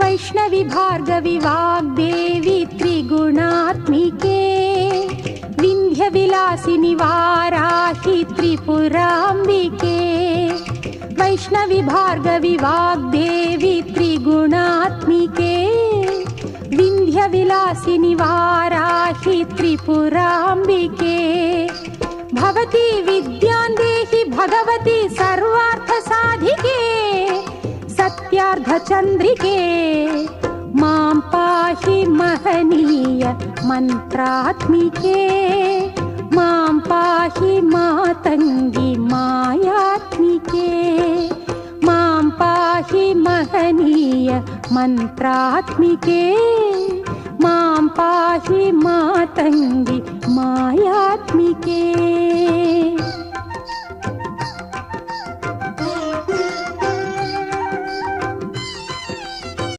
वैष्णवी भार्गवी वाग्देवी त्रिगुणात्मिके विन्ध्यविलासिनि वाराहि त्रिपुराम्बिके वैष्णवी भार्गवी वाग्देवी त्रिगुणात्मिके विन्ध्यविलासिनि वाराहि त्रिपुराम्बिके भवती विद्यां देहि भगवती सर्वार्थसाधिके सत्यार्धचन्द्रिके मां पाहि महनीय मन्त्रात्मिके मां पाहि मातङ्गी मायात्मिके मां पाहि महनीय मन्त्रात्मिके मां पाहि मातङ्गी मायात्मिके।